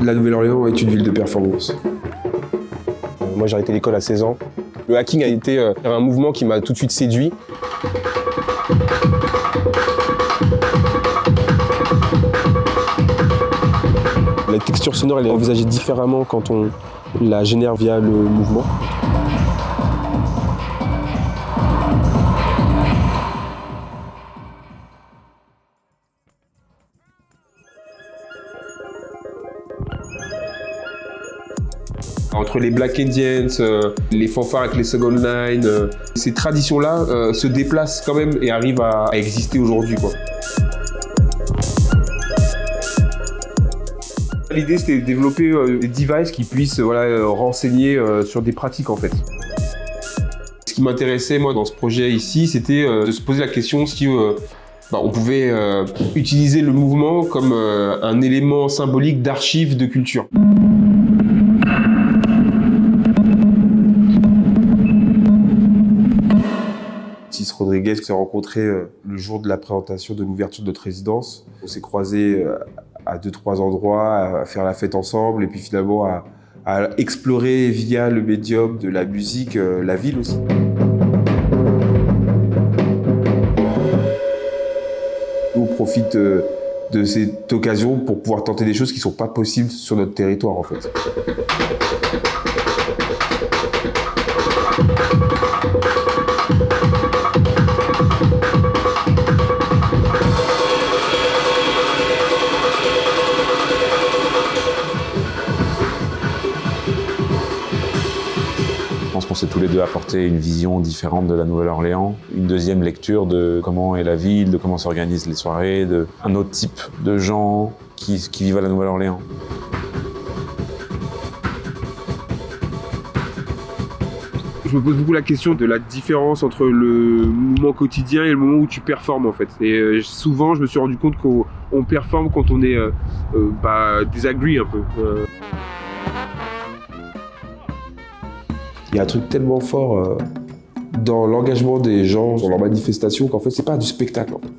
La Nouvelle-Orléans est une ville de performance. Moi, j'ai arrêté l'école à 16 ans. Le hacking a été un mouvement qui m'a tout de suite séduit. La texture sonore, elle est envisagée différemment quand on la génère via le mouvement. Entre les Black Indians, les fanfares avec les Second Line, ces traditions-là se déplacent quand même et arrivent à exister aujourd'hui, quoi. L'idée, c'était de développer des devices qui puissent renseigner sur des pratiques, en fait. Ce qui m'intéressait, moi, dans ce projet ici, c'était de se poser la question si on pouvait utiliser le mouvement comme un élément symbolique d'archive de culture. Rodriguez s'est rencontré le jour de la présentation de l'ouverture de notre résidence. On s'est croisés à 2-3 endroits, à faire la fête ensemble et puis finalement à explorer via le médium de la musique la ville aussi. Nous, on profite de cette occasion pour pouvoir tenter des choses qui ne sont pas possibles sur notre territoire, en fait. Je pense qu'on s'est tous les deux apporté une vision différente de la Nouvelle-Orléans, une deuxième lecture de comment est la ville, de comment s'organisent les soirées, un autre type de gens qui vivent à la Nouvelle-Orléans. Je me pose beaucoup la question de la différence entre le moment quotidien et le moment où tu performes, en fait. Et souvent, je me suis rendu compte qu'on performe quand on est disagree un peu. Il y a un truc tellement fort dans l'engagement des gens, dans leurs manifestations, qu'en fait, c'est pas du spectacle. En fait.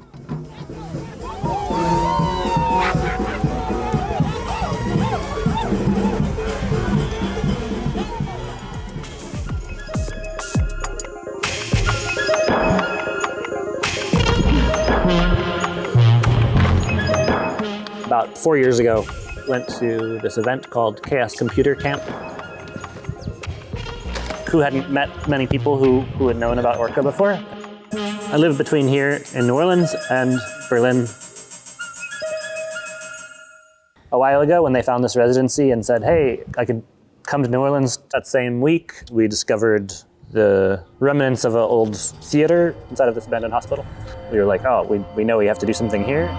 About 4 years ago, went to this event called Chaos Computer Camp. Who hadn't met many people who had known about Orca before. I lived between here in New Orleans and Berlin. A while ago, when they found this residency and said, hey, I could come to New Orleans that same week, we discovered the remnants of an old theater inside of this abandoned hospital. We were like, oh, we know we have to do something here.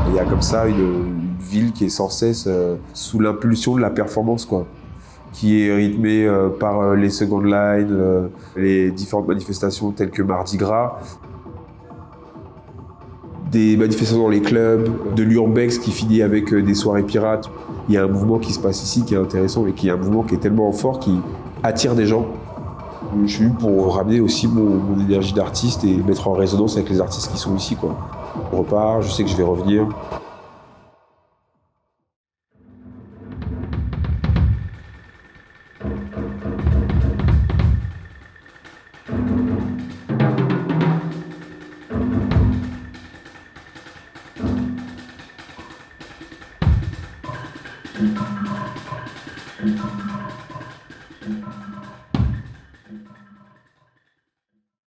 Il y a comme ça une ville qui est sans cesse sous l'impulsion de la performance, quoi, qui est rythmée par les Second Line, les différentes manifestations telles que Mardi Gras, des manifestations dans les clubs, de l'urbex qui finit avec des soirées pirates. Il y a un mouvement qui se passe ici qui est intéressant et qui est un mouvement qui est tellement fort qui attire des gens. Je suis venu pour ramener aussi mon énergie d'artiste et mettre en résonance avec les artistes qui sont ici, quoi. Je repars, je sais que je vais revenir.